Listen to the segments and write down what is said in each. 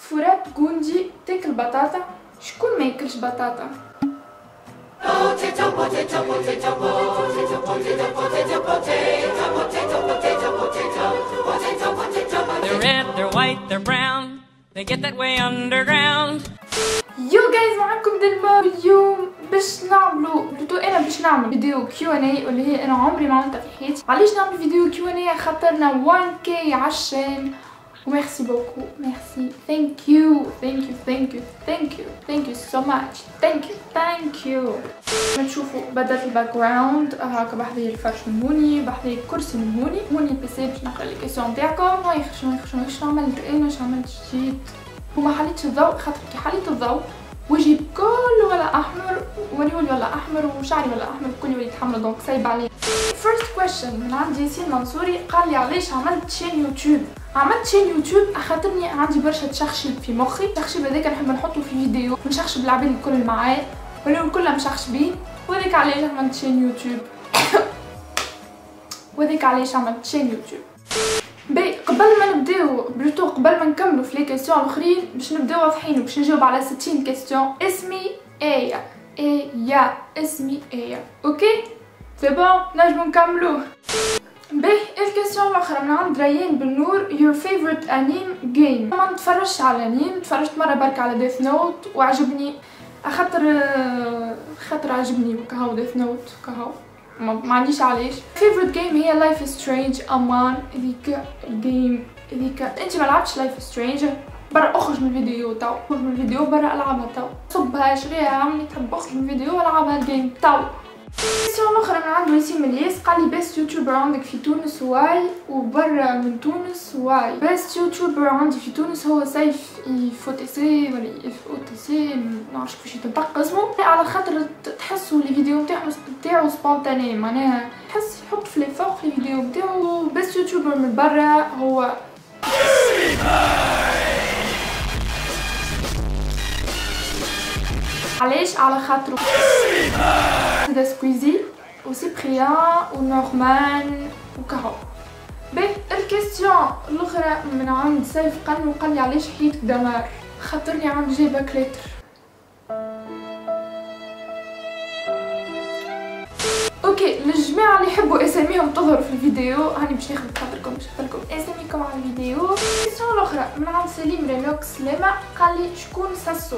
عصفورات جوندي تاكل بطاطا. شكون ما ياكلش بطاطا؟ They're red, they're white, they're brown. They get that way underground. يو جايز معكم دلما. اليوم باش نعملو انا باش نعمل فيديو Q&A واللي هي انا عمري ما عملتها في حياتي. علاش نعمل فيديو Q&A؟ خاطرنا 1K عالشان وميرسي بوكو. ميرسي. ثانك يو ثانك يو ثانك يو ثانك يو ثانك يو سو ماتش. ثانك يو. ما تشوفوا بدات الباك جراوند هاكا بحذايا الفرش من هوني، بحذايا الكرسي من هوني البيسي باش نقرا لي كيسيون تاعكم. واش عملت انا؟ عملت جديد وما حليتش الضوء خاطر كي حليت الضوء وجهي كله ولا احمر ونولي ولا احمر وشعري ولا احمر كل وليت حمرا دونك صايب عليه. first question من عند ياسين منصوري قال لي علاش عملت شين يوتيوب. عملت شين يوتيوب خاطرني عندي برشا تشخشب في مخي. التخشيب هذاك نحب نحطه في فيديو ونشخشب العباد الكل معايا ولا كلهم مشخشبين وهذاك علاش عملت شين يوتيوب. وهذاك علاش عملت شين يوتيوب. باهي قبل ما نبداو بلوتو قبل ما نكملوا في لي كيسيون الاخرين باش نبداو واضحين وباش نجاوب على 60 كيسيون. اسمي ايا. اسمي ايا. اوكي سي بون نجمو نكملوا. باهي الكيسيون الاخرى من عند ريان بالنور. your favorite anime game. ما نتفرجش على انيم، تفرجت مره برك على ديث نوت وعجبني خاطر عجبني وكهو ديث نوت كهو ما عنديش علاش. favorite game هي لايف سترينج. امان هذيك الجيم هذيك انت ما لعبتش لايف سترينج برا اخرج من الفيديو تو. اخرج من الفيديو برا العبها تو. صبها شريها عملي تحب اخرج من الفيديو والعبها الجيم تو. كيسيون اخرى من عند وسيم الياس قال لي بيست يوتيوبر عندك في تونس واي وبرا من تونس واي. بيست يوتيوبر عندي في تونس هو سيف يفوتيسي ولا يفوتيسي ما نعرفش كيفاش يتنطق اسمه على خاطر تحسوا لي فيديو نتاعو سبونتاني معناها تحس يحط في لي فوق في الفيديو نتاعو. بيست يوتيوبر من برا هو علاش؟ على خاطر هذا سكويزي وسيبريان ونورمان وكهو. باهي الكيستيون الاخرى من عند سيف قال وقال لي علاش حيت دمار خاطرني عم جايبه كليتر. اوكي للجماعه اللي يحبوا اساميهم تظهر في الفيديو هاني باش ناخذ خاطركم باش نحط لكم اساميكم على الفيديو. الكيستيون الاخرى من عند سليم رينوكس سلامه قال لي شكون ساسو.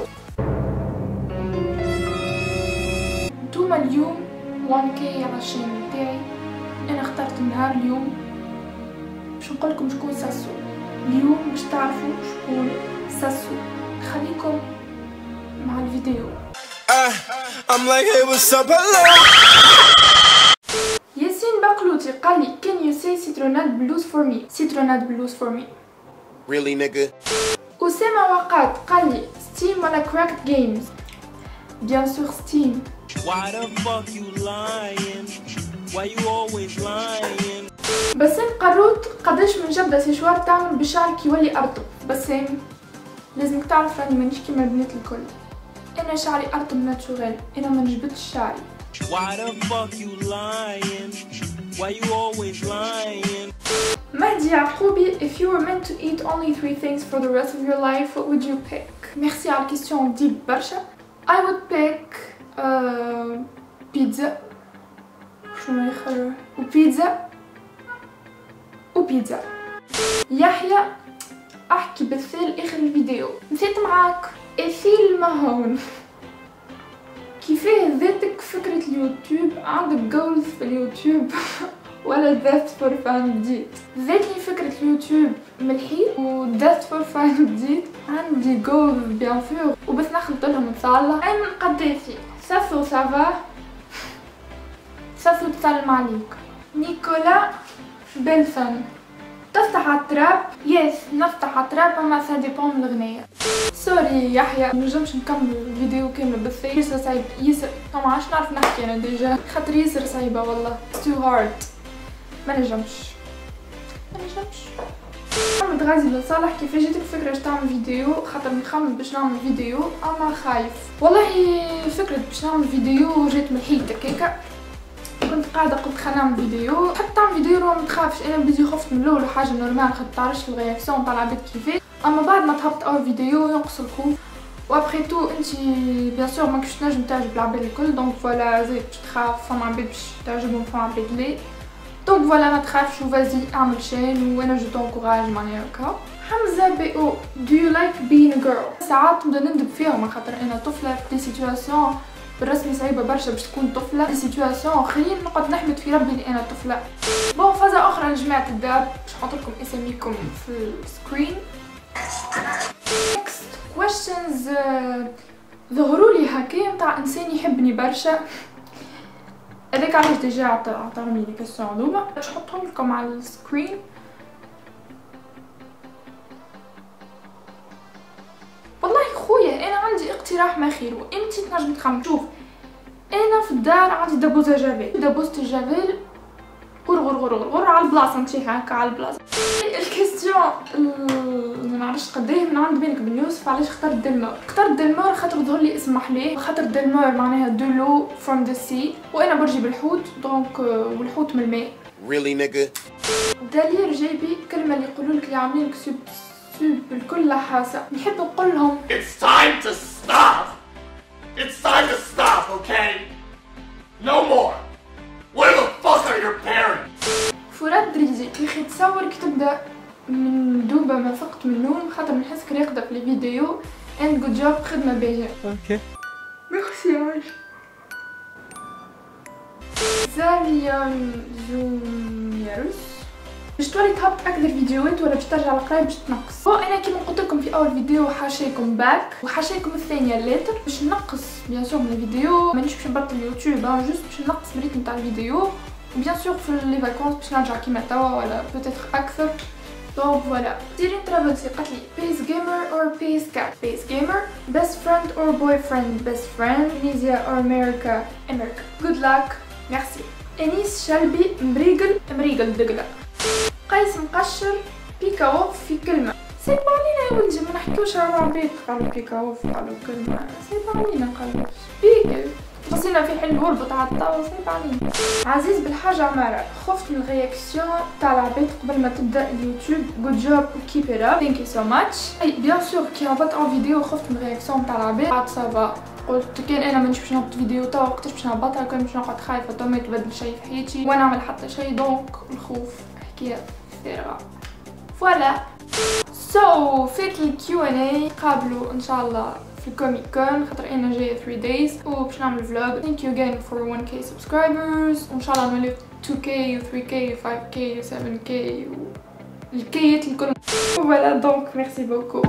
نتوما اليوم 1K على الشين تاعي انا اخترت النهار اليوم باش نقولكم شكون ساسو. اليوم باش تعرفوا شكون ساسو. خليكم مع الفيديو. ياسين بقلوتي قال لي can you say citronade blues for me. citronade blues for me. Really nigga. أسامة وقات قال لي ستيم ولا cracked games. bien sûr ستيم. Why the fuck you lying? Why you always lying? بسام قروت قداش من جبدة سيشوار تعمل بشعر كي يولي أرطب. بسام لازمك تعرف راني مانيش كيما البنات الكل. أنا شعري أرطب ناتشورال أنا ما نجبدش شعري. Why the fuck you lying? Why you always lying? مهدي يعقوبي if you were meant to eat only 3 things for the rest of your life what would you pick. ميرسي على الكيستيون ديب برشا. I would pick بيتزا. شنو اخر وبيتزا. يحيى احكي بالثال اخر الفيديو نسيت معاك الفيلم هون. كيفاه ذاتك فكرة اليوتيوب عندك جولز في اليوتيوب ولا ذات فور فان جديد. ذاتني فكرة اليوتيوب من الحيط وذات فور فان جديد عندي جولز بيان فور وبس نخلط لهم نصالح. ايمن قدافي ساسو سافا ساسو تسلم عليك. نيكولا بلفن تفتح على التراب. يس نفتح على التراب اما سا ديبون من الغنية. سوري يحيى منجمش نكمل الفيديو كامل بالثاني ياسر صعيب ياسر ما عادش نعرف نحكي انا ديجا خاطر ياسر صعيبة والله تو هارد ما نجمش. محمد غازي بن صالح كيفاش جاتك فكرة باش تعمل فيديو خاطر مخمم باش نعمل فيديو اما خايف. والله فكرة باش نعمل فيديو جات من الحيط هكاكا كنت قاعده قلت خلينا نعمل فيديو حتى نعمل فيديو ما تخافش انا بدي خفت من الاول حاجه نورمال خاطر تعرفش الرياكسيون تاع العباد كيفاش اما بعد ما تهبط اول فيديو ينقص الخوف. وابخي تو انتي بيان سور ماكش تنجم تعجب العباد الكل، دونك فوالا زيد تخاف، فما عباد باش تعجبهم فما عباد لي، دونك فوالا ما تخافش وفازي اعمل شين وانا جو تونكوراج معناها هكا. حمزه بي او do you like being a girl؟ ساعات نبدا نندب فيهم خاطر انا طفله في دي سيتواسيون بالرسمي صعيبه برشا باش تكون طفله في سيتواسيون خلينا نقعد نحمد في ربي اللي انا طفله. بون فازه اخرى لجماعه الداب باش نحط لكم اساميكم في السكرين. next questions ظهروا لي هكا نتاع انسان يحبني برشا، هذاك علاش ديجا عطاهم لي كيسيون هذوما باش نحطهم لكم على السكرين. والله خويا انا عندي اقتراح ما خير وانتي تنجم تخمم. شوف انا في الدار عندي دبوزه جافيل، دبوزه الجافيل غر غر غر غر غر على البلاصه نمشي هكا على البلاصه. الكيستيون ما نعرفش قداه من عند بالك بن يوسف علاش اخترت دلمار. اخترت دلمار خاطر ظهر لي اسم محلاه، خاطر دلمار معناها دولو فروم ذا سي وانا برجي بالحوت دونك والحوت من الماء. Really nigga? دالير جايبي كلمه اللي يقولوا لك اللي عاملين لك سوب بالكل حاسه، نحب نقول لهم It's time to stop! It's time to stop, okay? No more! Where the fuck are your parents? فرات دريزي يا اخي تصور كي تبدا من دوبه ما فقت من النوم خاطر نحسك راقده في الفيديو and good job خدمه باهيه. اوكي ميرسي عايش. زاليون زوميروس باش تولي تهبط اكثر فيديوهات ولا باش ترجع لقرايب باش تنقص. هو انا كيما قلت لكم في اول فيديو حاشيكم باك وحاشيكم الثانيه الليتر باش نقص بيان سور من الفيديو، مانيش باش نبطل اليوتيوب جوست باش نقص الريتم تاع الفيديو وبيان سور في لي فاكونس باش نرجع كيما توا ولا بوتيتر اكثر. دونك فوالا سيرين ترافلسي قالت لي بيس جيمر اور بيس كات. بيس جيمر بيست فريند اور بوي فريند بيست فريند اندونيسيا اور امريكا امريكا. جود لاك ميرسي. انيس شلبي مريقل دقله. قيس مقشر بيكاوف في كلمه. سيب علينا يا ولدي ما نحكيوش على عباد قالوا بيكاوف قالوا كلمه، سيب علينا قالوا بيك خصينا في حل هربط على الطاوله سيب علينا. عزيز بالحاجه عماره خفت من الرياكسيون تاع العباد قبل ما تبدا اليوتيوب. جود جوب كيب ات اب ثانك يو سو ماتش. اي بيان سور كي هبطت اون فيديو خفت من الرياكسيون تاع العباد بعد سافا قلت كان انا مانيش باش نهبط فيديو توا وقتاش باش نهبطها كان باش نقعد خايفه تو ما يتبدل شيء في حياتي وانا نعمل حتى شيء دونك الخوف حكايه فارغه. فوالا سو فات الكيو ان اي قابلوا ان شاء الله في الكوميك كون خاطر انا جايه 3 دايز وباش نعمل فلوج. ثانك يو again for 1k subscribers وان شاء الله نولي 2k و 3k و 5k و 7k و الكيات الكل. فوالا دونك ميرسي بوكو.